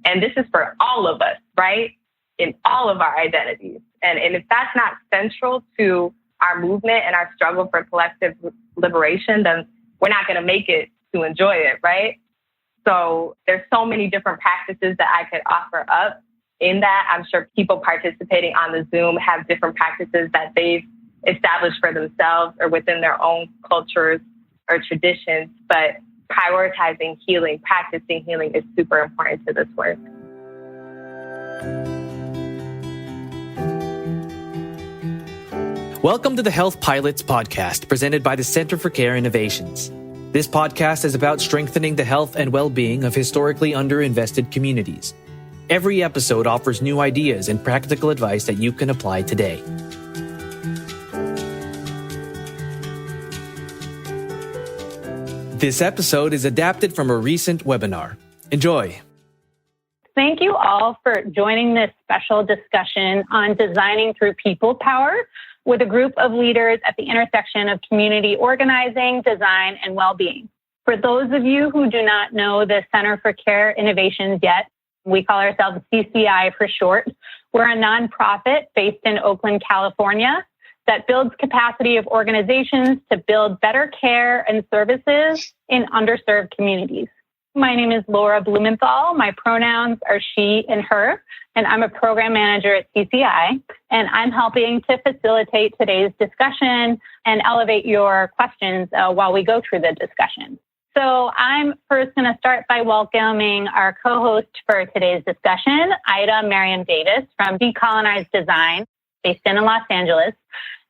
And this is for all of us, right? In all of our identities. And if that's not central to our movement and our struggle for collective liberation, then we're not going to make it to enjoy it, right? So there's so many different practices that I could offer up in that. I'm sure people participating on the Zoom have different practices that they've established for themselves or within their own cultures or traditions. But prioritizing healing, practicing healing is super important to this work. Welcome to the Health Pilots podcast, presented by the Center for Care Innovations. This podcast is about strengthening the health and well-being of historically underinvested communities. Every episode offers new ideas and practical advice that you can apply today. This episode is adapted from a recent webinar. Enjoy. Thank you all for joining this special discussion on designing through people power with a group of leaders at the intersection of community organizing, design, and well-being. For those of you who do not know the Center for Care Innovations yet, we call ourselves CCI for short. We're a nonprofit based in Oakland, California, that builds capacity of organizations to build better care and services in underserved communities. My name is Laura Blumenthal. My pronouns are she and her, and I'm a program manager at CCI, and I'm helping to facilitate today's discussion and elevate your questions while we go through the discussion. So I'm first going to start by welcoming our co-host for today's discussion, Ida Mariam Davis from Decolonized Design, based in Los Angeles.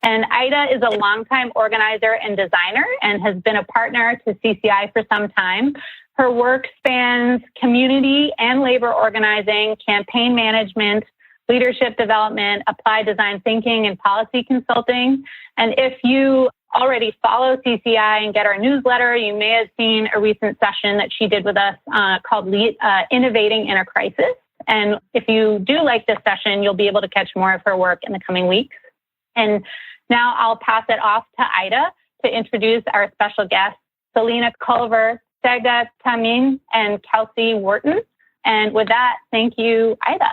And Ida is a longtime organizer and designer and has been a partner to CCI for some time. Her work spans community and labor organizing, campaign management, leadership development, applied design thinking, and policy consulting. And if you already follow CCI and get our newsletter, you may have seen a recent session that she did with us called Innovating in a Crisis. And if you do like this session, you'll be able to catch more of her work in the coming weeks. And now I'll pass it off to Ida to introduce our special guests, Selena Culver, Sega Tamin, and Kelsey Wharton. And with that, thank you, Ida.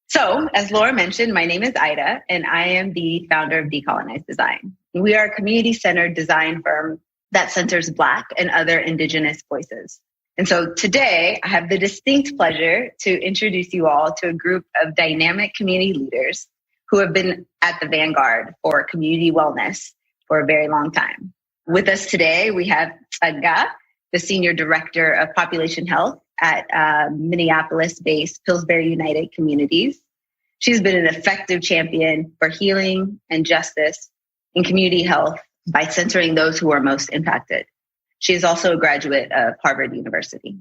So, as Laura mentioned, my name is Ida, and I am the founder of Decolonized Design. We are a community-centered design firm that centers Black and other Indigenous voices. And so today, I have the distinct pleasure to introduce you all to a group of dynamic community leaders who have been at the vanguard for community wellness for a very long time. With us today, we have Sega, the Senior Director of Population Health at Minneapolis-based Pillsbury United Communities. She's been an effective champion for healing and justice in community health by centering those who are most impacted. She is also a graduate of Harvard University.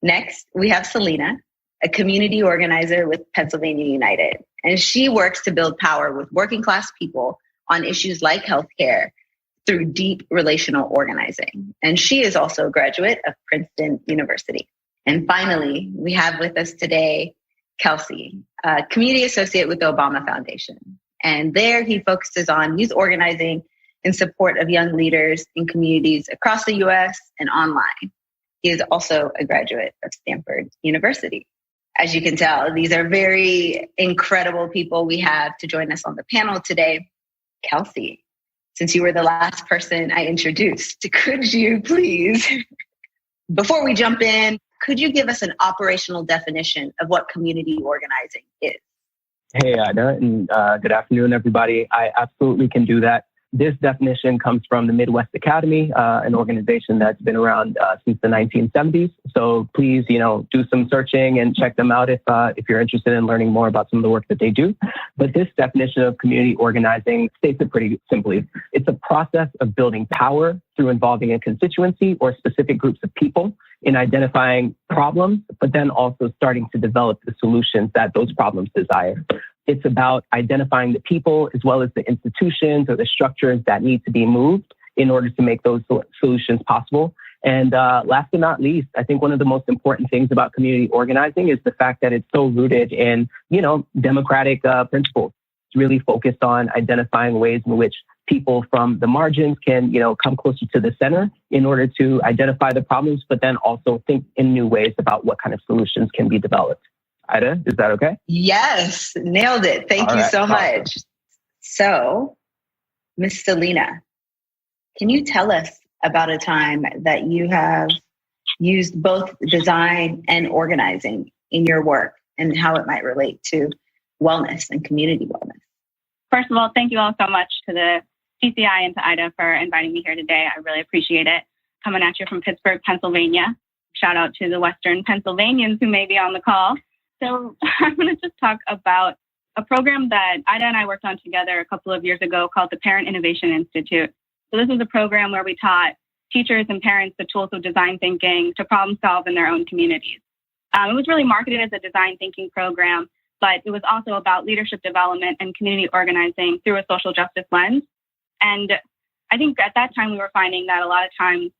Next, we have Selena, a community organizer with Pennsylvania United, and she works to build power with working class people on issues like healthcare through deep relational organizing. And she is also a graduate of Princeton University. And finally, we have with us today, Kelsey, a community associate with the Obama Foundation. And there he focuses on youth organizing in support of young leaders in communities across the US and online. He is also a graduate of Stanford University. As you can tell, these are very incredible people we have to join us on the panel today. Kelsey, since you were the last person I introduced, could you please, before we jump in, could you give us an operational definition of what community organizing is? Hey, Ida, and good afternoon, everybody. I absolutely can do that. This definition comes from the Midwest Academy, an organization that's been around since the 1970s. So please, do some searching and check them out if you're interested in learning more about some of the work that they do. But this definition of community organizing states it pretty simply. It's a process of building power through involving a constituency or specific groups of people in identifying problems, but then also starting to develop the solutions that those problems desire. It's about identifying the people as well as the institutions or the structures that need to be moved in order to make those solutions possible. And last but not least, I think one of the most important things about community organizing is the fact that it's so rooted in, democratic principles. It's really focused on identifying ways in which people from the margins can, come closer to the center in order to identify the problems, but then also think in new ways about what kind of solutions can be developed. Ida, is that okay? Yes, nailed it. Thank you so much. So, Ms. Selena, can you tell us about a time that you have used both design and organizing in your work and how it might relate to wellness and community wellness? First of all, thank you all so much to the TCI and to Ida for inviting me here today. I really appreciate it. Coming at you from Pittsburgh, Pennsylvania. Shout out to the Western Pennsylvanians who may be on the call. So I'm going to just talk about a program that Ida and I worked on together a couple of years ago called the Parent Innovation Institute. So this was a program where we taught teachers and parents the tools of design thinking to problem solve in their own communities. It was really marketed as a design thinking program, but it was also about leadership development and community organizing through a social justice lens. And I think at that time we were finding that a lot of times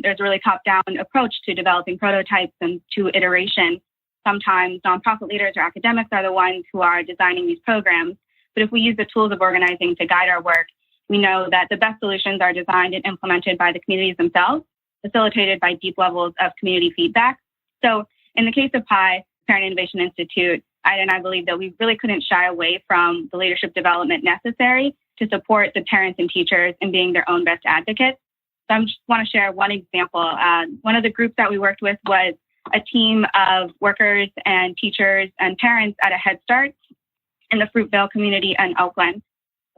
there's a really top-down approach to developing prototypes and to iteration. Sometimes nonprofit leaders or academics are the ones who are designing these programs. But if we use the tools of organizing to guide our work, we know that the best solutions are designed and implemented by the communities themselves, facilitated by deep levels of community feedback. So in the case of PI, Parent Innovation Institute, Ida and I believe that we really couldn't shy away from the leadership development necessary to support the parents and teachers in being their own best advocates. So I just want to share one example. One of the groups that we worked with was a team of workers and teachers and parents at a Head Start in the Fruitvale community in Oakland.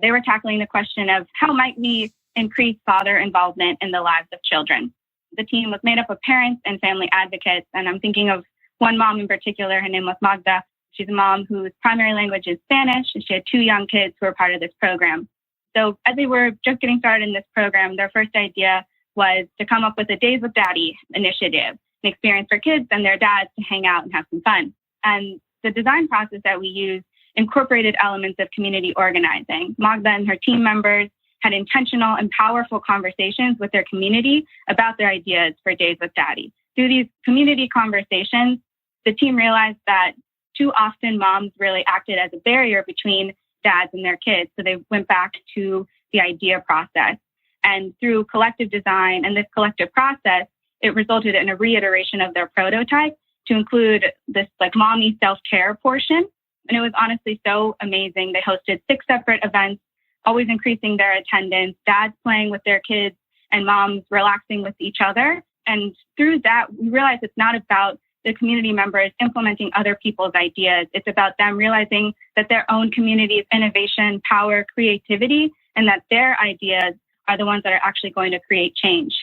They were tackling the question of how might we increase father involvement in the lives of children. The team was made up of parents and family advocates, and I'm thinking of one mom in particular. Her name was Magda. She's a mom whose primary language is Spanish, and she had 2 young kids who were part of this program. So as they were just getting started in this program, their first idea was to come up with a Days with Daddy initiative, an experience for kids and their dads to hang out and have some fun. And the design process that we used incorporated elements of community organizing. Magda and her team members had intentional and powerful conversations with their community about their ideas for Days with Daddy. Through these community conversations, the team realized that too often moms really acted as a barrier between dads and their kids. So they went back to the idea process. And through collective design and this collective process, it resulted in a reiteration of their prototype to include this mommy self-care portion. And it was honestly so amazing. They hosted 6 separate events, always increasing their attendance, dads playing with their kids and moms relaxing with each other. And through that, we realized it's not about the community members implementing other people's ideas. It's about them realizing that their own community's innovation, power, creativity, and that their ideas are the ones that are actually going to create change.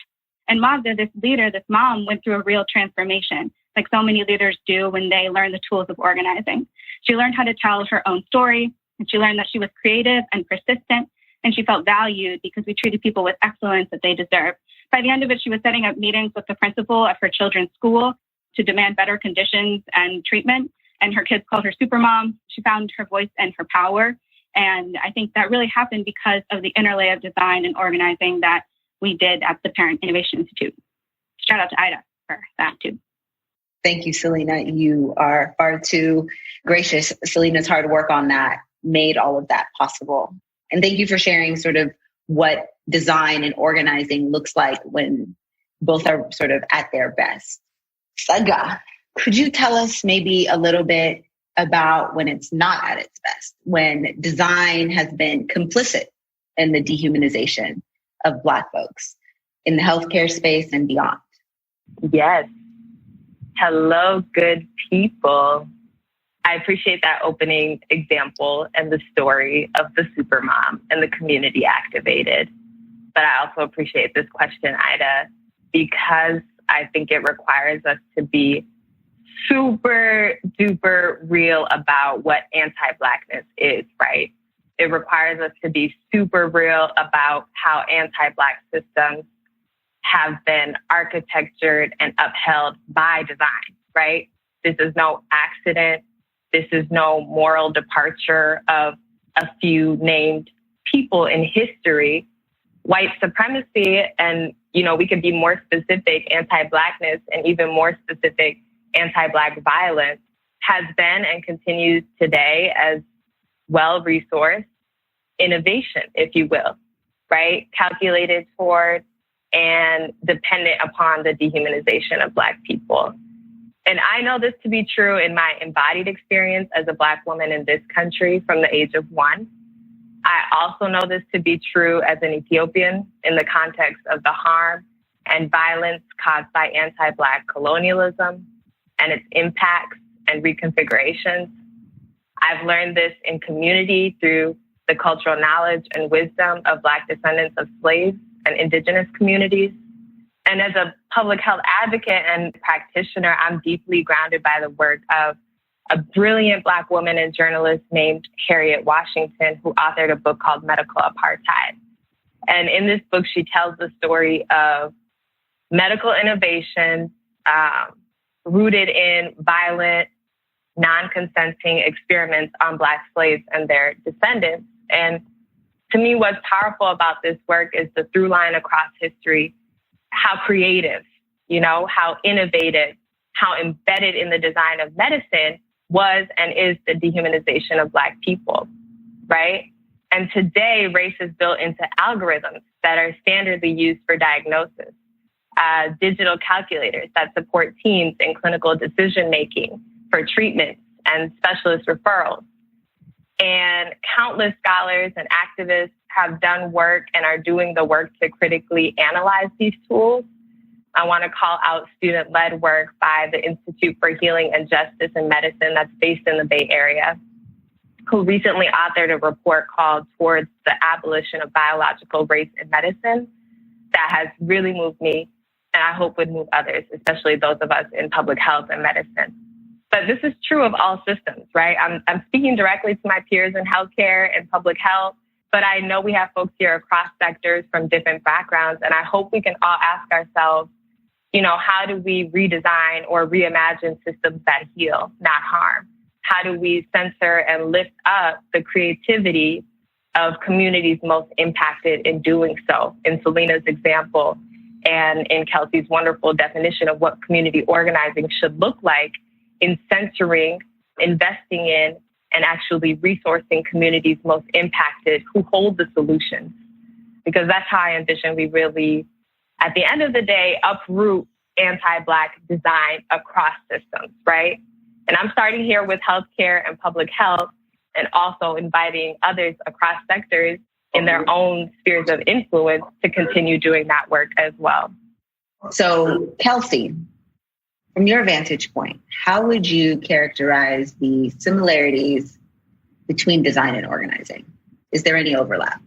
And Magda, this leader, this mom, went through a real transformation, like so many leaders do when they learn the tools of organizing. She learned how to tell her own story, and she learned that she was creative and persistent, and she felt valued because we treated people with excellence that they deserve. By the end of it, she was setting up meetings with the principal of her children's school to demand better conditions and treatment. And her kids called her supermom. She found her voice and her power. And I think that really happened because of the interlay of design and organizing that we did at the Parent Innovation Institute. Shout out to Ida for that too. Thank you, Selena. You are far too gracious. Selena's hard work on that made all of that possible. And thank you for sharing sort of what design and organizing looks like when both are sort of at their best. Saga, could you tell us maybe a little bit about when it's not at its best, when design has been complicit in the dehumanization of Black folks in the healthcare space and beyond? Yes. Hello, good people. I appreciate that opening example and the story of the supermom and the community activated. But I also appreciate this question, Ida, because I think it requires us to be super duper real about what anti-Blackness is, right? It requires us to be super real about how anti-Black systems have been architectured and upheld by design, right? This is no accident. This is no moral departure of a few named people in history. White supremacy and, we could be more specific, anti-Blackness and even more specific, anti-Black violence has been and continues today as well-resourced innovation, if you will. right? Calculated toward and dependent upon the dehumanization of Black people. And I know this to be true in my embodied experience as a Black woman in this country from the age of 1. I also know this to be true as an Ethiopian in the context of the harm and violence caused by anti-Black colonialism and its impacts and reconfigurations. I've learned this in community through the cultural knowledge and wisdom of Black descendants of slaves and indigenous communities. And as a public health advocate and practitioner, I'm deeply grounded by the work of a brilliant Black woman and journalist named Harriet Washington, who authored a book called Medical Apartheid. And in this book, she tells the story of medical innovation rooted in violent, non-consenting experiments on Black slaves and their descendants. And to me, what's powerful about this work is the through line across history, how creative, how innovative, how embedded in the design of medicine was and is the dehumanization of Black people, right? And today, race is built into algorithms that are standardly used for diagnosis, digital calculators that support teams in clinical decision-making for treatments and specialist referrals. And countless scholars and activists have done work and are doing the work to critically analyze these tools. I want to call out student-led work by the Institute for Healing and Justice in Medicine that's based in the Bay Area, who recently authored a report called Towards the Abolition of Biological Race in Medicine that has really moved me, and I hope would move others, especially those of us in public health and medicine. But this is true of all systems, right? I'm speaking directly to my peers in healthcare and public health, but I know we have folks here across sectors from different backgrounds, and I hope we can all ask ourselves, how do we redesign or reimagine systems that heal, not harm? How do we censor and lift up the creativity of communities most impacted in doing so? In Selena's example, and in Kelsey's wonderful definition of what community organizing should look like in censoring, investing in, and actually resourcing communities most impacted who hold the solutions. Because that's how I envision we really, at the end of the day, uproot anti-Black design across systems, right? And I'm starting here with healthcare and public health, and also inviting others across sectors in their own spheres of influence to continue doing that work as well. So, Kelsey, from your vantage point, how would you characterize the similarities between design and organizing? Is there any overlap?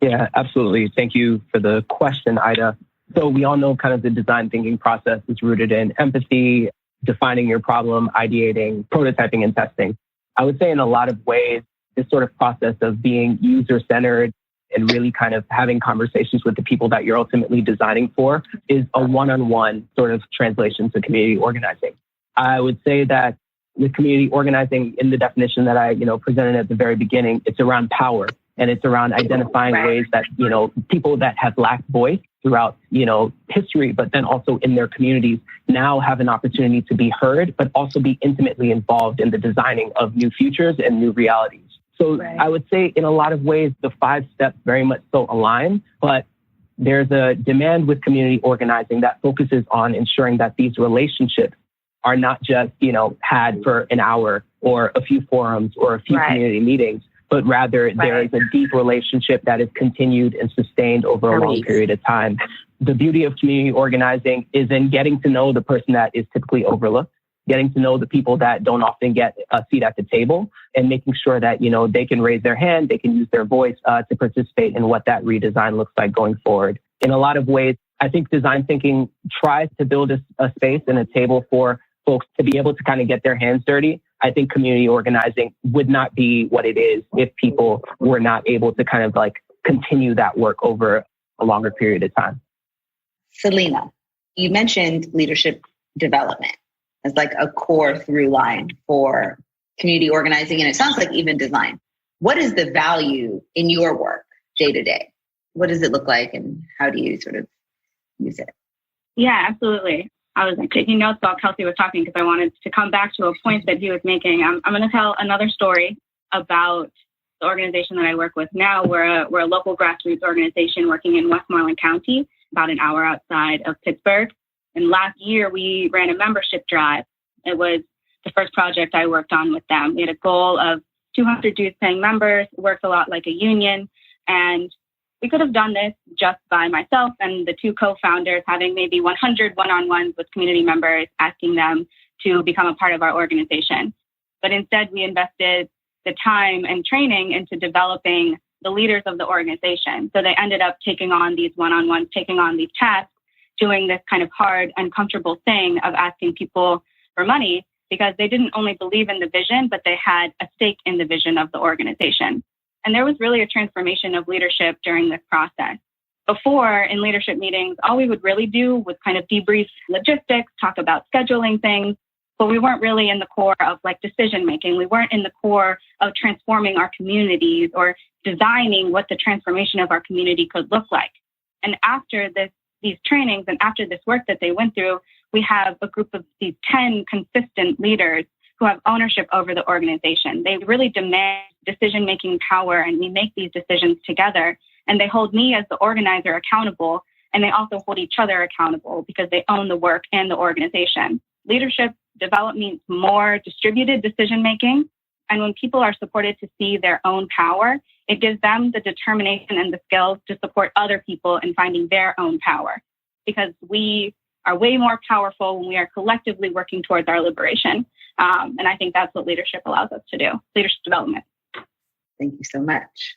Yeah, absolutely. Thank you for the question, Ida. So we all know kind of the design thinking process is rooted in empathy, defining your problem, ideating, prototyping, and testing. I would say in a lot of ways, this sort of process of being user-centered and really kind of having conversations with the people that you're ultimately designing for is a one-on-one sort of translation to community organizing. I would say that with community organizing, in the definition that I presented at the very beginning, it's around power, and it's around identifying ways that people that have lacked voice throughout history, but then also in their communities now have an opportunity to be heard, but also be intimately involved in the designing of new futures and new realities. So I would say in a lot of ways, the 5 steps very much so align, but there's a demand with community organizing that focuses on ensuring that these relationships are not just, had for an hour or a few forums or a few community meetings, but rather there is a deep relationship that is continued and sustained over a long period of time. The beauty of community organizing is in getting to know the person that is typically overlooked, getting to know the people that don't often get a seat at the table, and making sure that, they can raise their hand, they can use their voice to participate in what that redesign looks like going forward. In a lot of ways, I think design thinking tries to build a space and a table for folks to be able to kind of get their hands dirty. I think community organizing would not be what it is if people were not able to kind of continue that work over a longer period of time. Selena, you mentioned leadership development as a core through line for community organizing, and it sounds like even design. What is the value in your work day to day? What does it look like, and how do you sort of use it? Yeah, absolutely. I was taking notes while Kelsey was talking because I wanted to come back to a point that he was making. I'm going to tell another story about the organization that I work with now, we're a local grassroots organization working in Westmoreland County, about an hour outside of Pittsburgh. And last year, we ran a membership drive. It was the first project I worked on with them. We had a goal of 200 dues-paying members. It works a lot like a union. And we could have done this just by myself and the two co-founders, having maybe 100 one-on-ones with community members, asking them to become a part of our organization. But instead, we invested the time and training into developing the leaders of the organization. So they ended up taking on these one-on-ones, taking on these tasks, doing this kind of hard, uncomfortable thing of asking people for money, because they didn't only believe in the vision, but they had a stake in the vision of the organization. And there was really a transformation of leadership during this process. Before, in leadership meetings, all we would really do was kind of debrief logistics, talk about scheduling things, but we weren't really in the core of like decision making. We weren't in the core of transforming our communities or designing what the transformation of our community could look like. And after these trainings and after this work that they went through, we have a group of these 10 consistent leaders who have ownership over the organization. They really demand decision-making power, and we make these decisions together. And they hold me as the organizer accountable, and they also hold each other accountable because they own the work and the organization. Leadership development means more distributed decision-making. And when people are supported to see their own power, it gives them the determination and the skills to support other people in finding their own power, because we are way more powerful when we are collectively working towards our liberation. And I think that's what leadership allows us to do, leadership development. Thank you so much.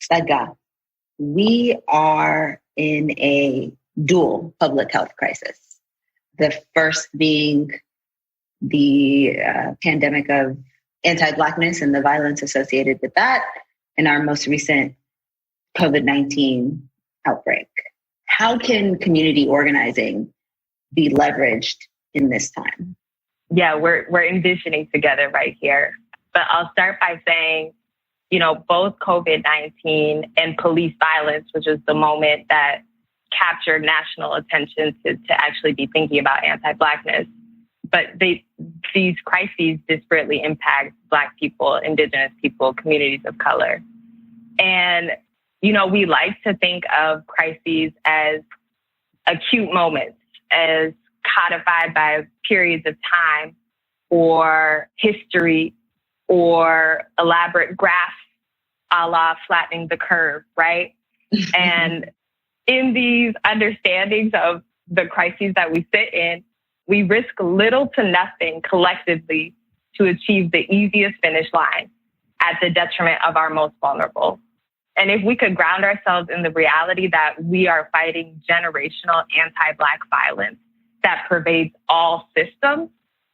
Saga, we are in a dual public health crisis. The first being the pandemic of anti-Blackness and the violence associated with that, and our most recent COVID-19 outbreak. How can community organizing be leveraged in this time? Yeah, we're envisioning together right here. But I'll start by saying, both COVID-19 and police violence, which is the moment that captured national attention to actually be thinking about anti-Blackness. But these crises disparately impact Black people, Indigenous people, communities of color. And, we like to think of crises as acute moments, as codified by periods of time or history or elaborate graphs a la flattening the curve, right? And in these understandings of the crises that we sit in, we risk little to nothing collectively to achieve the easiest finish line at the detriment of our most vulnerable. And if we could ground ourselves in the reality that we are fighting generational anti-Black violence that pervades all systems,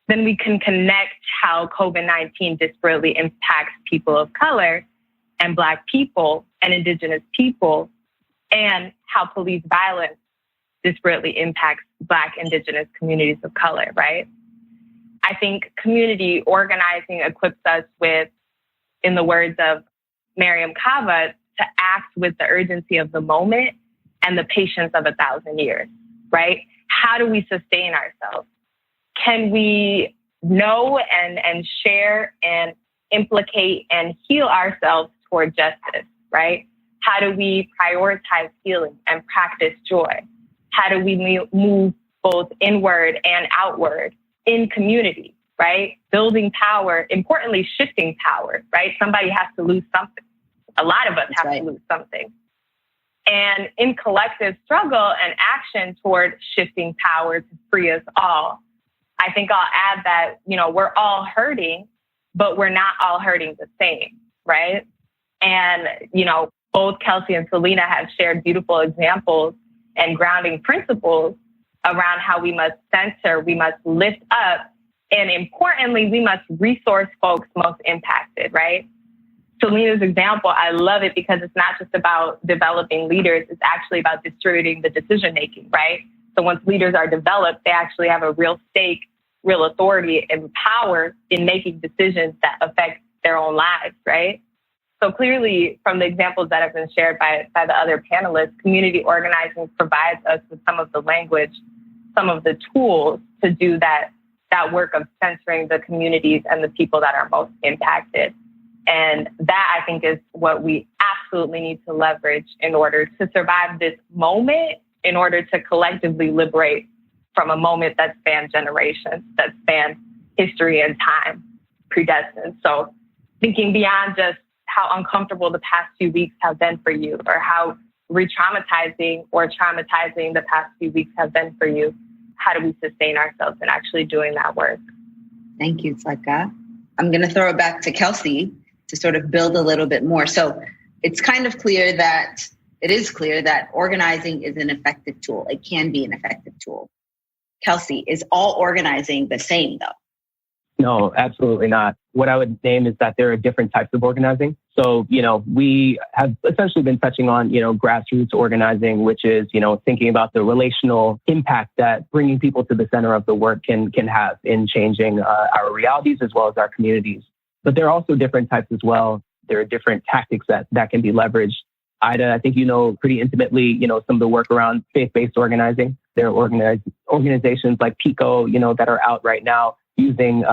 then we can connect how COVID-19 disparately impacts people of color and Black people and Indigenous people, and how police violence disparately impacts Black, Indigenous communities of color, right? I think community organizing equips us with, in the words of Mariam Kaba, to act with the urgency of the moment and the patience of 1,000 years, right? How do we sustain ourselves? Can we know and share and implicate and heal ourselves toward justice, right? How do we prioritize healing and practice joy? How do we move both inward and outward in community, right? Building power, importantly, shifting power, right? Somebody has to lose something. A lot of us have to lose something. And in collective struggle and action toward shifting power to free us all, I think I'll add that, we're all hurting, but we're not all hurting the same, right? And, both Kelsey and Selena have shared beautiful examples and grounding principles around how we must center, we must lift up, and importantly, we must resource folks most impacted, right? Selena's example, I love it because it's not just about developing leaders, it's actually about distributing the decision-making, right? So once leaders are developed, they actually have a real stake, real authority and power in making decisions that affect their own lives, right? So clearly, from the examples that have been shared by the other panelists, community organizing provides us with some of the language, some of the tools to do that work of centering the communities and the people that are most impacted. And that, I think, is what we absolutely need to leverage in order to survive this moment, in order to collectively liberate from a moment that spans generations, that spans history and time, predestined. So thinking beyond just how uncomfortable the past few weeks have been for you, or how re-traumatizing or traumatizing the past few weeks have been for you, how do we sustain ourselves in actually doing that work? Thank you, Tzedka. I'm going to throw it back to Kelsey to sort of build a little bit more. So it's kind of clear that it is clear that organizing is an effective tool. It can be an effective tool. Kelsey, is all organizing the same, though? No, absolutely not. What I would name is that there are different types of organizing. So, we have essentially been touching on, grassroots organizing, which is, thinking about the relational impact that bringing people to the center of the work can have in changing our realities as well as our communities. But there are also different types as well. There are different tactics that can be leveraged. Ida, I think pretty intimately, some of the work around faith-based organizing. There are organizations like PICO, that are out right now using,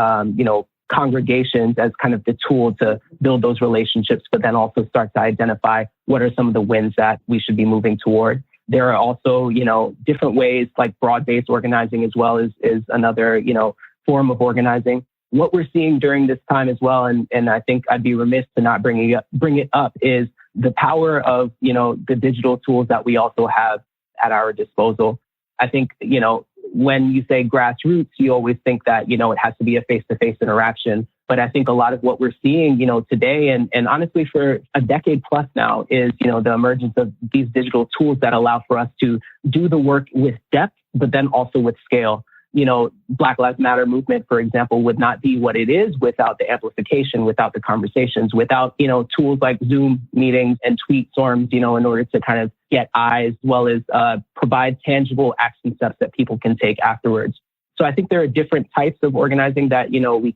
congregations as kind of the tool to build those relationships, but then also start to identify what are some of the wins that we should be moving toward. There are also, different ways like broad-based organizing as well is another, form of organizing. What we're seeing during this time as well, and I think I'd be remiss to not bring it up, is the power of, the digital tools that we also have at our disposal. I think, when you say grassroots, you always think that, it has to be a face-to-face interaction. But I think a lot of what we're seeing, today and honestly for a decade plus now is, the emergence of these digital tools that allow for us to do the work with depth, but then also with scale. Black Lives Matter movement, for example, would not be what it is without the amplification, without the conversations, without, tools like Zoom meetings and tweet storms, in order to kind of get eyes, as well as provide tangible action steps that people can take afterwards. So I think there are different types of organizing that, we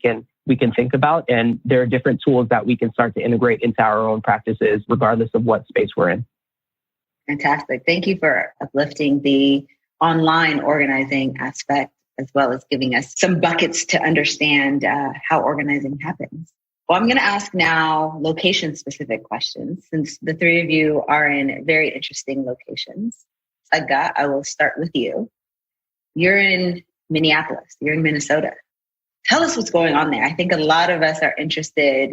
can think about, and there are different tools that we can start to integrate into our own practices, regardless of what space we're in. Fantastic. Thank you for uplifting the online organizing aspect, as well as giving us some buckets to understand how organizing happens. Well, I'm going to ask now location-specific questions, since the three of you are in very interesting locations. Tzedka, I will start with you. You're in Minneapolis. You're in Minnesota. Tell us what's going on there. I think a lot of us are interested,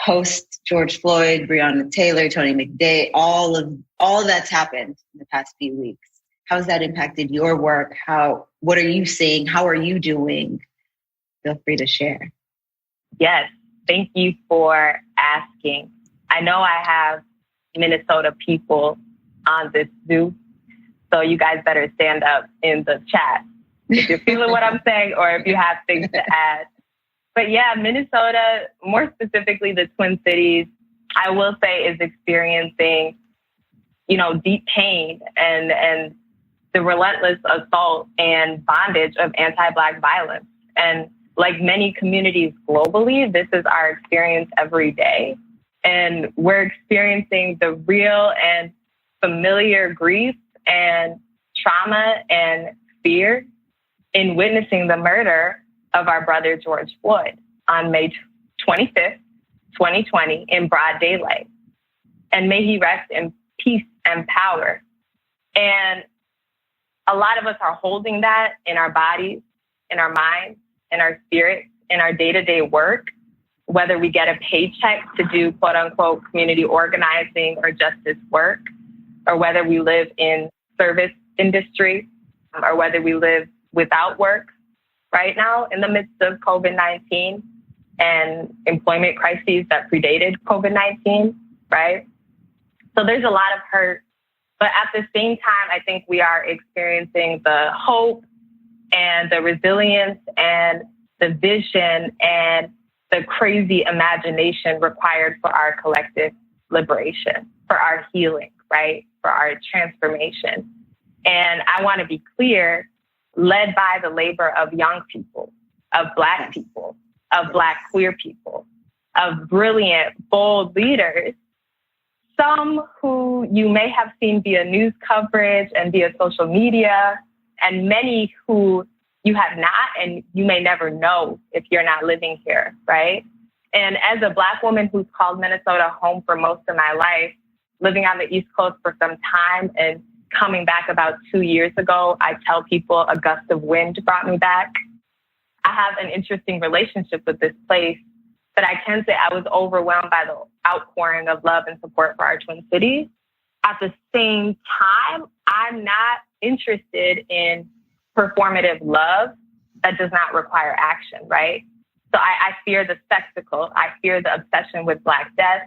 post George Floyd, Breonna Taylor, Tony McDade, all of that's happened in the past few weeks. How has that impacted your work? What are you seeing? How are you doing? Feel free to share. Yes, thank you for asking. I know I have Minnesota people on this Zoom, so you guys better stand up in the chat if you're feeling what I'm saying or if you have things to add. But yeah, Minnesota, more specifically the Twin Cities, I will say is experiencing, deep pain and the relentless assault and bondage of anti-Black violence. And like many communities globally, this is our experience every day. And we're experiencing the real and familiar grief and trauma and fear in witnessing the murder of our brother George Floyd on May 25th, 2020 in broad daylight. And may he rest in peace and power. And a lot of us are holding that in our bodies, in our minds, in our spirits, in our day-to-day work, whether we get a paycheck to do quote unquote community organizing or justice work, or whether we live in service industry, or whether we live without work right now in the midst of COVID-19 and employment crises that predated COVID-19, right? So there's a lot of hurt. But at the same time, I think we are experiencing the hope and the resilience and the vision and the crazy imagination required for our collective liberation, for our healing, right? For our transformation. And I want to be clear, led by the labor of young people, of Black people, of Black queer people, of brilliant, bold leaders, some who you may have seen via news coverage and via social media, and many who you have not, and you may never know if you're not living here, right? And as a Black woman who's called Minnesota home for most of my life, living on the East Coast for some time and coming back about 2 years ago, I tell people a gust of wind brought me back. I have an interesting relationship with this place, but I can say I was overwhelmed by the outpouring of love and support for our Twin Cities. At the same time, I'm not interested in performative love that does not require action, right? So I fear the spectacle. I fear the obsession with Black death.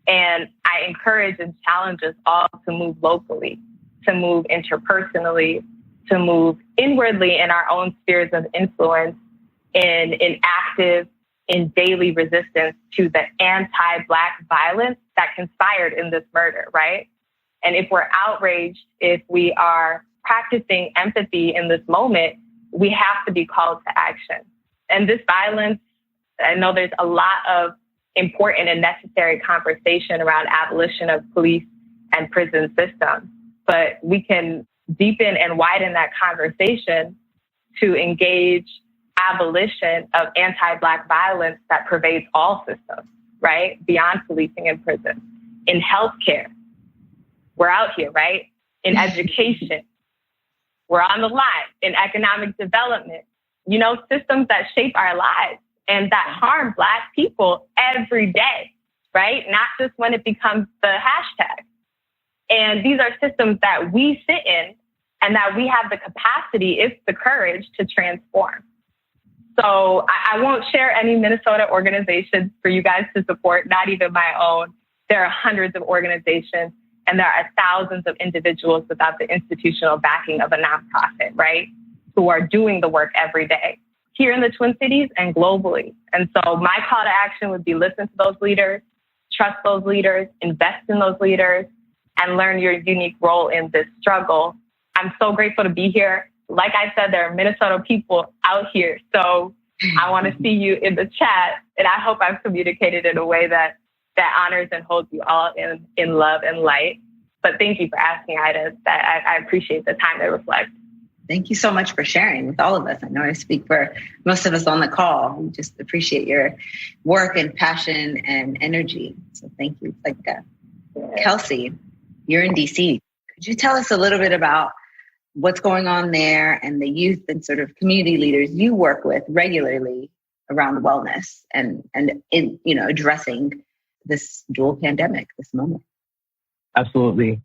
And I encourage and challenge us all to move locally, to move interpersonally, to move inwardly in our own spheres of influence, in active, in daily resistance to the anti-Black violence that conspired in this murder, right? And if we're outraged, if we are practicing empathy in this moment, we have to be called to action. And this violence, I know there's a lot of important and necessary conversation around abolition of police and prison systems, but we can deepen and widen that conversation to engage abolition of anti-Black violence that pervades all systems, right? Beyond policing and prison. In healthcare, we're out here, right? In education, we're on the line. In economic development, systems that shape our lives and that harm Black people every day, right? Not just when it becomes the hashtag. And these are systems that we sit in and that we have the capacity, if the courage, to transform. So I won't share any Minnesota organizations for you guys to support, not even my own. There are hundreds of organizations and there are thousands of individuals without the institutional backing of a nonprofit, right? Who are doing the work every day here in the Twin Cities and globally. And so my call to action would be listen to those leaders, trust those leaders, invest in those leaders, and learn your unique role in this struggle. I'm so grateful to be here. Like I said, there are Minnesota people out here. So I want to see you in the chat. And I hope I've communicated in a way that honors and holds you all in love and light. But thank you for asking, Ida. I appreciate the time to reflect. Thank you so much for sharing with all of us. I know I speak for most of us on the call. We just appreciate your work and passion and energy. So thank you. Kelsey, you're in DC. Could you tell us a little bit about what's going on there and the youth and sort of community leaders you work with regularly around wellness and in, addressing this dual pandemic, this moment? Absolutely.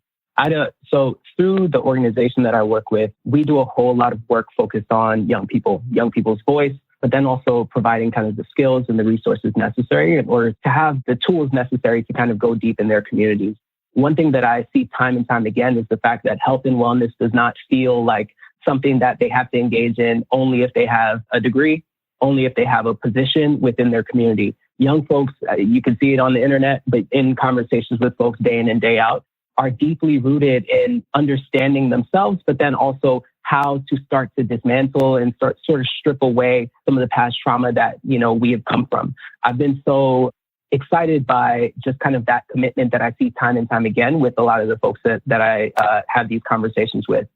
So through the organization that I work with, we do a whole lot of work focused on young people's voice, but then also providing kind of the skills and the resources necessary in order to have the tools necessary to kind of go deep in their communities. One thing that I see time and time again is the fact that health and wellness does not feel like something that they have to engage in only if they have a degree, only if they have a position within their community. Young folks, you can see it on the internet, but in conversations with folks day in and day out, are deeply rooted in understanding themselves, but then also how to start to dismantle and sort of strip away some of the past trauma that, we have come from. I've been so excited by just kind of that commitment that I see time and time again with a lot of the folks that I have these conversations with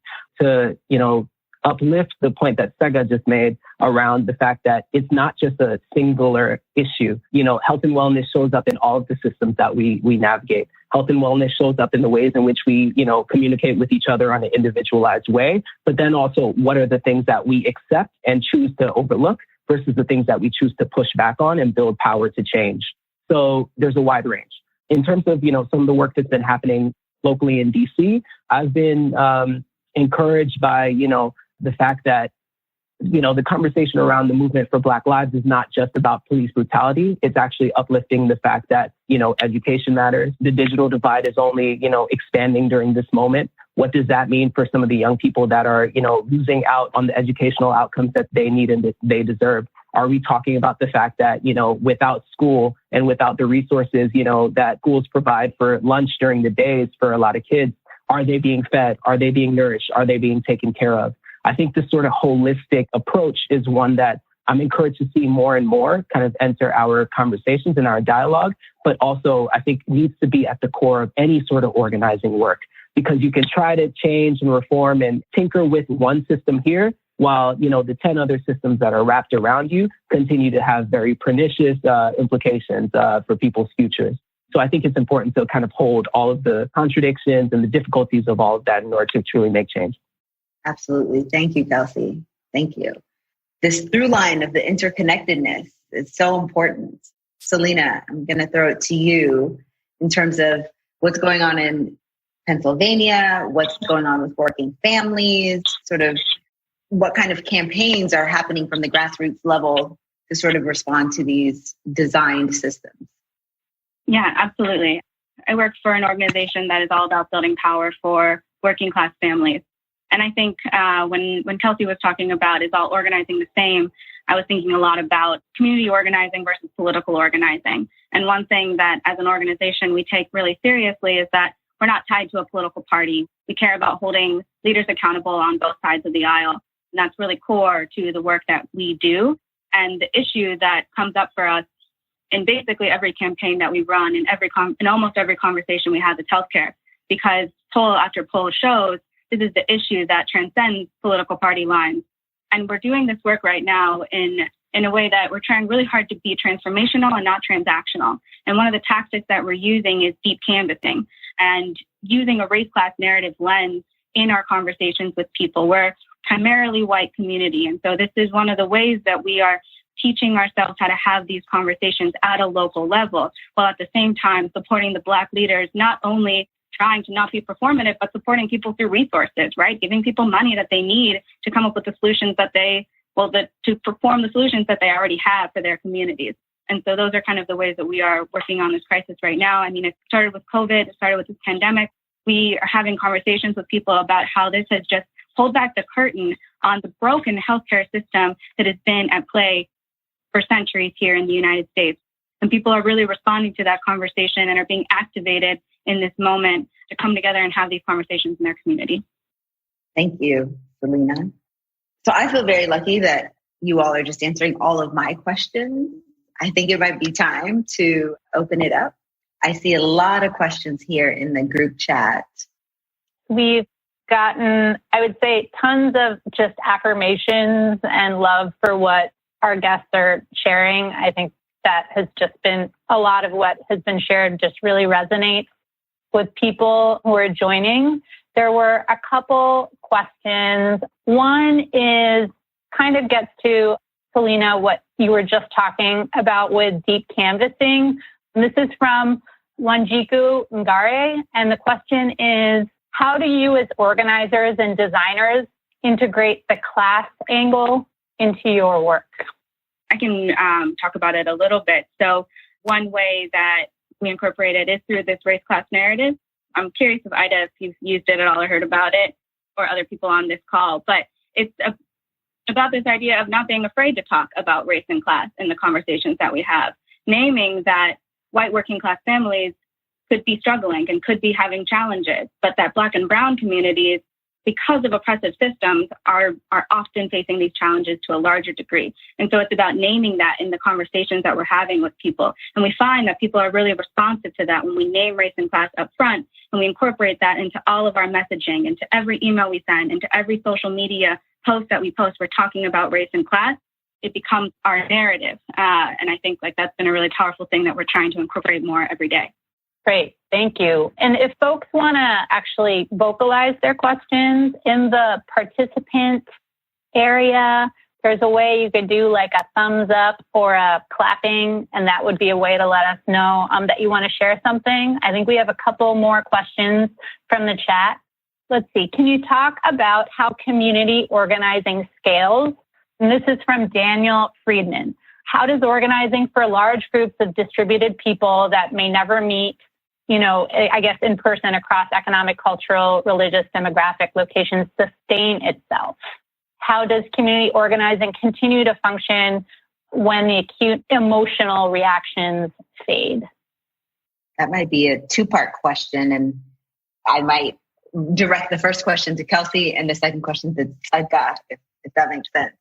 to, uplift the point that Sega just made around the fact that it's not just a singular issue. Health and wellness shows up in all of the systems that we navigate. Health and wellness shows up in the ways in which we, communicate with each other on an individualized way. But then also, what are the things that we accept and choose to overlook versus the things that we choose to push back on and build power to change? So there's a wide range. In terms of, some of the work that's been happening locally in DC, I've been encouraged by, the fact that, the conversation around the movement for Black lives is not just about police brutality. It's actually uplifting the fact that, education matters. The digital divide is only, expanding during this moment. What does that mean for some of the young people that are, losing out on the educational outcomes that they need and that they deserve? Are we talking about the fact that, without school and without the resources, that schools provide for lunch during the days for a lot of kids, are they being fed? Are they being nourished? Are they being taken care of? I think this sort of holistic approach is one that I'm encouraged to see more and more kind of enter our conversations and our dialogue, but also I think needs to be at the core of any sort of organizing work, because you can try to change and reform and tinker with one system here, while, the 10 other systems that are wrapped around you continue to have very pernicious implications for people's futures. So I think it's important to kind of hold all of the contradictions and the difficulties of all of that in order to truly make change. Absolutely. Thank you, Kelsey. Thank you. This through line of the interconnectedness is so important. Selena, I'm going to throw it to you in terms of what's going on in Pennsylvania, what's going on with working families, sort of what kind of campaigns are happening from the grassroots level to sort of respond to these designed systems. Yeah, absolutely. I work for an organization that is all about building power for working class families. And I think when Kelsey was talking about is all organizing the same, I was thinking a lot about community organizing versus political organizing. And one thing that as an organization we take really seriously is that we're not tied to a political party. We care about holding leaders accountable on both sides of the aisle. And that's really core to the work that we do. And the issue that comes up for us in basically every campaign that we run, in almost every conversation we have, is healthcare, because poll after poll shows this is the issue that transcends political party lines. And we're doing this work right now in a way that we're trying really hard to be transformational and not transactional. And one of the tactics that we're using is deep canvassing and using a race-class narrative lens in our conversations with people. We're primarily white community. And so this is one of the ways that we are teaching ourselves how to have these conversations at a local level, while at the same time supporting the Black leaders, not only trying to not be performative, but supporting people through resources, right? Giving people money that they need to come up with the solutions to perform the solutions that they already have for their communities. And so those are kind of the ways that we are working on this crisis right now. I mean, it started with COVID, it started with this pandemic. We are having conversations with people about how this has just pulled back the curtain on the broken healthcare system that has been at play for centuries here in the United States. And people are really responding to that conversation and are being activated in this moment to come together and have these conversations in their community. Thank you, Selena. So I feel very lucky that you all are just answering all of my questions. I think it might be time to open it up. I see a lot of questions here in the group chat. We've gotten, I would say, tons of just affirmations and love for what our guests are sharing. I think that has just been a lot of what has been shared just really resonates with people who are joining. There were a couple questions. One is kind of gets to, Selena, what you were just talking about with deep canvassing. And this is from Wanjiku Ngare. And the question is, how do you as organizers and designers integrate the class angle into your work? I can talk about it a little bit. So one way that we incorporate it is through this race-class narrative. I'm curious if Ida, if you've used it at all or heard about it, or other people on this call, but it's about this idea of not being afraid to talk about race and class in the conversations that we have, naming that white working class families could be struggling and could be having challenges, but that Black and brown communities, because of oppressive systems, are often facing these challenges to a larger degree. And so it's about naming that in the conversations that we're having with people. And we find that people are really responsive to that when we name race and class up front, and we incorporate that into all of our messaging, into every email we send, into every social media post that we post. We're talking about race and class. It becomes our narrative. And I think that's been a really powerful thing that we're trying to incorporate more every day. Great. Thank you. And if folks want to actually vocalize their questions in the participant area, there's a way you could do like a thumbs up or a clapping, and that would be a way to let us know that you want to share something. I think we have a couple more questions from the chat. Let's see. Can you talk about how community organizing scales? And this is from Daniel Friedman. How does organizing for large groups of distributed people that may never meet, I guess in person across economic, cultural, religious, demographic locations sustain itself? How does community organizing continue to function when the acute emotional reactions fade? That might be a two-part question, and I might direct the first question to Kelsey and the second question to Saika, if that makes sense.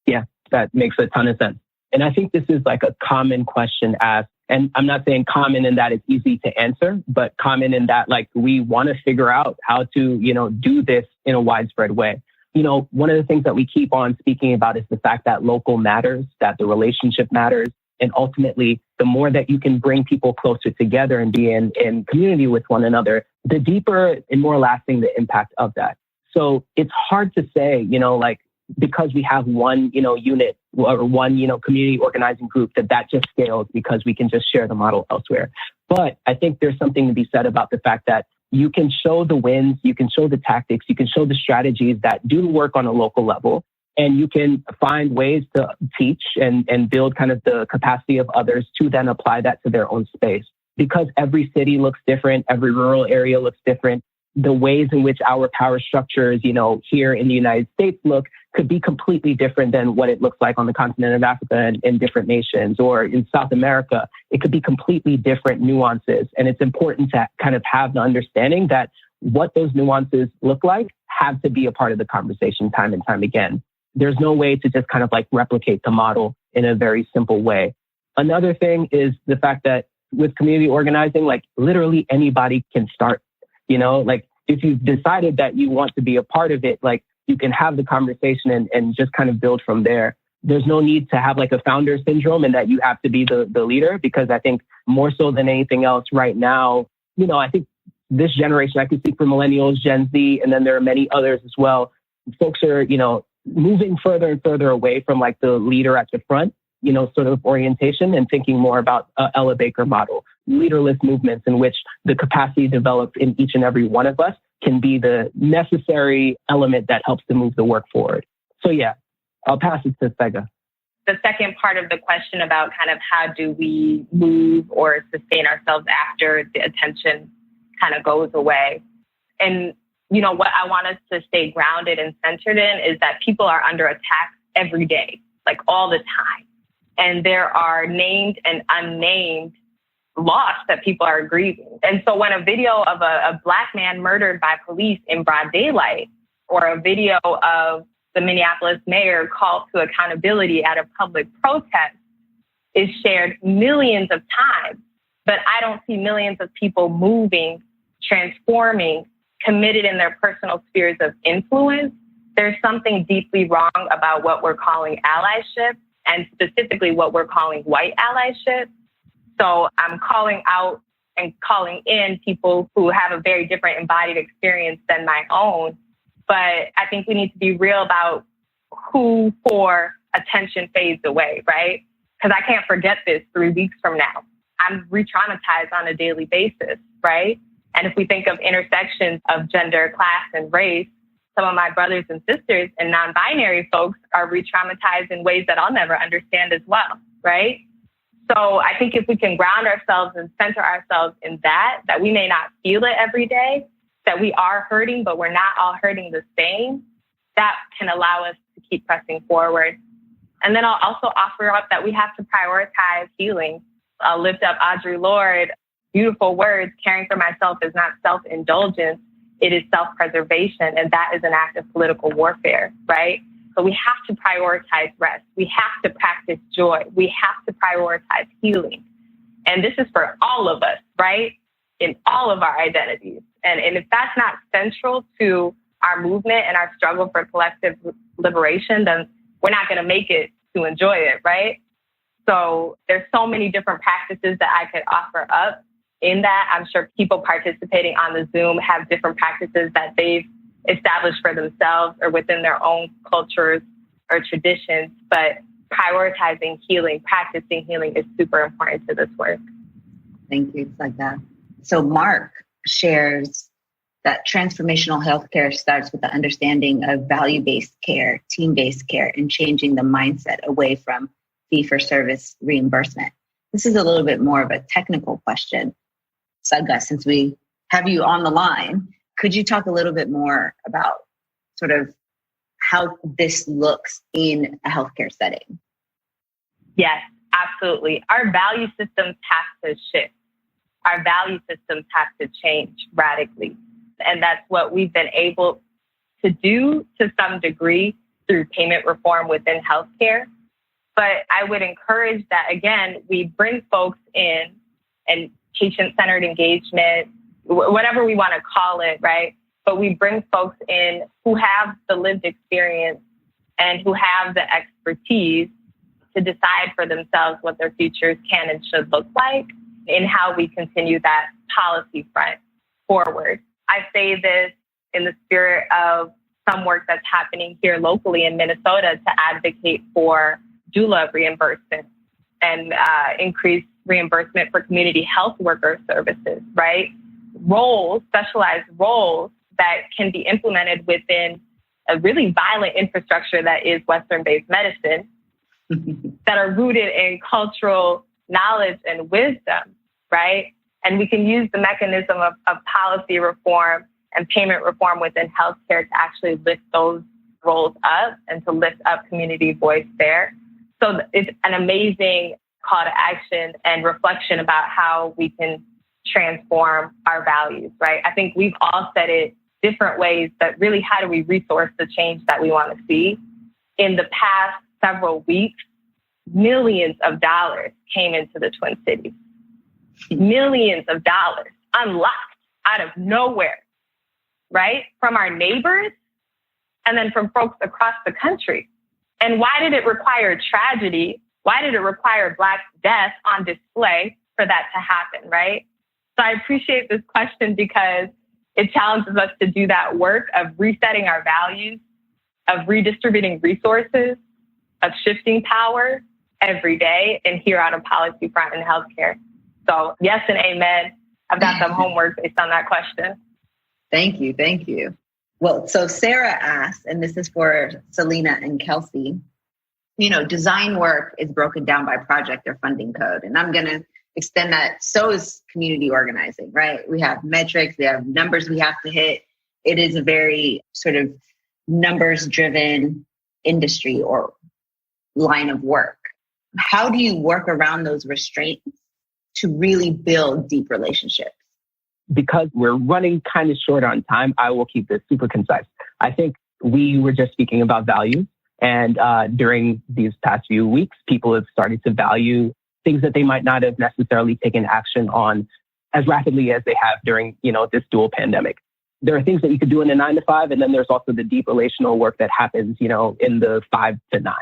Yeah, that makes a ton of sense. And I think this is like a common question asked. And I'm not saying common in that it's easy to answer, but common in that we want to figure out how to, do this in a widespread way. one of the things that we keep on speaking about is the fact that local matters, that the relationship matters. And ultimately, the more that you can bring people closer together and be in community with one another, the deeper and more lasting the impact of that. So it's hard to say, because we have one, unit or one, community organizing group that just scales because we can just share the model elsewhere. But I think there's something to be said about the fact that you can show the wins, you can show the tactics, you can show the strategies that do work on a local level, and you can find ways to teach and build kind of the capacity of others to then apply that to their own space. Because every city looks different, every rural area looks different. The ways in which our power structures, here in the United States could be completely different than what it looks like on the continent of Africa and in different nations, or in South America. It could be completely different nuances. And it's important to kind of have the understanding that what those nuances look like have to be a part of the conversation time and time again. There's no way to just kind of replicate the model in a very simple way. Another thing is the fact that with community organizing, literally anybody can start, if you've decided that you want to be a part of it, you can have the conversation and just kind of build from there. There's no need to have a founder syndrome and that you have to be the leader, because I think more so than anything else right now, I think this generation, I can speak for millennials, Gen Z, and then there are many others as well. Folks are, moving further and further away from the leader at the front, sort of orientation, and thinking more about Ella Baker model, leaderless movements in which the capacity developed in each and every one of us can be the necessary element that helps to move the work forward. So yeah, I'll pass it to Sega. The second part of the question about kind of how do we move or sustain ourselves after the attention kind of goes away. And, what I want us to stay grounded and centered in is that people are under attack every day, all the time. And there are named and unnamed loss that people are grieving. And so when a video of a Black man murdered by police in broad daylight, or a video of the Minneapolis mayor called to accountability at a public protest is shared millions of times, but I don't see millions of people moving, transforming, committed in their personal spheres of influence, there's something deeply wrong about what we're calling allyship, and specifically what we're calling white allyship. So I'm calling out and calling in people who have a very different embodied experience than my own. But I think we need to be real about who for attention fades away, right? Because I can't forget this 3 weeks from now. I'm re-traumatized on a daily basis, right? And if we think of intersections of gender, class, and race, some of my brothers and sisters and non-binary folks are re-traumatized in ways that I'll never understand as well, right? So I think if we can ground ourselves and center ourselves in that we may not feel it every day, that we are hurting, but we're not all hurting the same, that can allow us to keep pressing forward. And then I'll also offer up that we have to prioritize healing. I'll lift up Audre Lorde, beautiful words, caring for myself is not self-indulgence, it is self-preservation, and that is an act of political warfare, right? So we have to prioritize rest. We have to practice joy. We have to prioritize healing. And this is for all of us, right? In all of our identities. And if that's not central to our movement and our struggle for collective liberation, then we're not going to make it to enjoy it, right? So there's so many different practices that I could offer up in that. I'm sure people participating on the Zoom have different practices that they've established for themselves or within their own cultures or traditions. But prioritizing healing, practicing healing is super important to this work. Thank you. It's like that. So Mark shares that transformational healthcare starts with the understanding of value-based care, team-based care, and changing the mindset away from fee-for-service reimbursement. This is a little bit more of a technical question. Saga, since we have you on the line, could you talk a little bit more about sort of how this looks in a healthcare setting? Yes, absolutely. Our value systems have to shift. Our value systems have to change radically. And that's what we've been able to do to some degree through payment reform within healthcare. But I would encourage that, again, we bring folks in and patient-centered engagement, whatever we want to call it, right? but we bring folks in who have the lived experience and who have the expertise to decide for themselves what their futures can and should look like in how we continue that policy front forward. I say this in the spirit of some work that's happening here locally in Minnesota to advocate for doula reimbursement and increase reimbursement for community health worker services, right? Roles, specialized roles that can be implemented within a really violent infrastructure that is Western-based medicine that are rooted in cultural knowledge and wisdom, right? And we can use the mechanism of policy reform and payment reform within healthcare to actually lift those roles up and to lift up community voice there. So it's an amazing call to action and reflection about how we can transform our values, right? I think we've all said it different ways, but really how do we resource the change that we want to see? In the past several weeks, millions of dollars came into the Twin Cities. Millions of dollars unlocked out of nowhere, right? From our neighbors and then from folks across the country. And why did it require tragedy? Why did it require Black death on display for that to happen, right? So I appreciate this question because it challenges us to do that work of resetting our values, of redistributing resources, of shifting power every day and here on a policy front in healthcare. So yes and amen. I've got some homework based on that question. Thank you. Thank you. Well, so Sarah asked, and this is for Selena and Kelsey, design work is broken down by project or funding code. And I'm going to extend that. So is community organizing, right? We have metrics, we have numbers we have to hit. It is a very sort of numbers driven industry or line of work. How do you work around those restraints to really build deep relationships? Because we're running kind of short on time, I will keep this super concise. I think we were just speaking about values. And during these past few weeks, people have started to value things that they might not have necessarily taken action on as rapidly as they have during, this dual pandemic. There are things that you could do in a 9 to 5, and then there's also the deep relational work that happens, in the 5 to 9.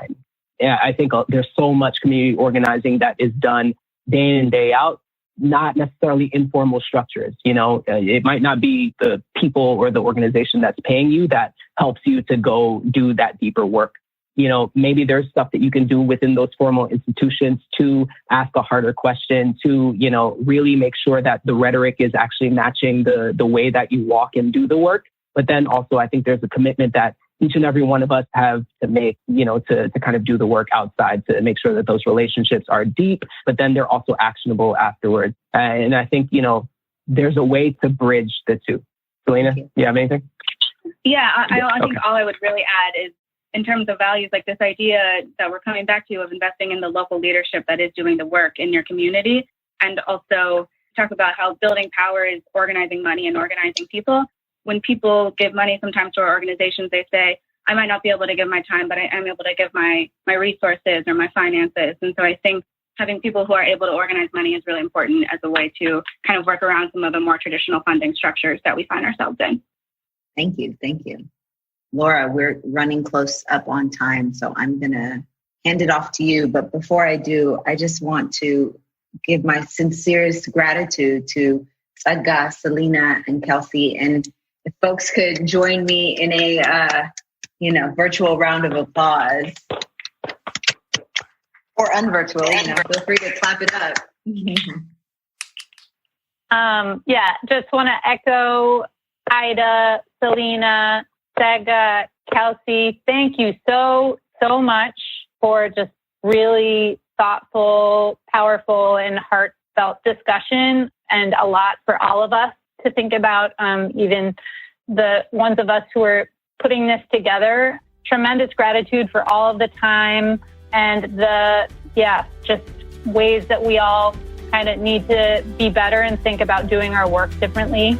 Yeah, I think there's so much community organizing that is done day in, day out, not necessarily informal structures. It might not be the people or the organization that's paying you that helps you to go do that deeper work. Maybe there's stuff that you can do within those formal institutions to ask a harder question, to, really make sure that the rhetoric is actually matching the way that you walk and do the work. But then also, I think there's a commitment that each and every one of us have to make, to kind of do the work outside to make sure that those relationships are deep, but then they're also actionable afterwards. And I think, there's a way to bridge the two. Selena, do you have anything? Yeah, I think all I would really add is in terms of values, like this idea that we're coming back to of investing in the local leadership that is doing the work in your community, and also talk about how building power is organizing money and organizing people. When people give money sometimes to our organizations, they say, I might not be able to give my time, but I am able to give my resources or my finances. And so I think having people who are able to organize money is really important as a way to kind of work around some of the more traditional funding structures that we find ourselves in. Thank you. Thank you. Laura, we're running close up on time, so I'm going to hand it off to you. But before I do, I just want to give my sincerest gratitude to Sadga, Selena, and Kelsey. And if folks could join me in a, virtual round of applause, or unvirtual, feel free to clap it up. Just want to echo Ida, Selena, Sadga, Kelsey. Thank you so much for just really thoughtful, powerful, and heartfelt discussion, and a lot for all of us to think about, even the ones of us who are putting this together. Tremendous gratitude for all of the time and just ways that we all kind of need to be better and think about doing our work differently.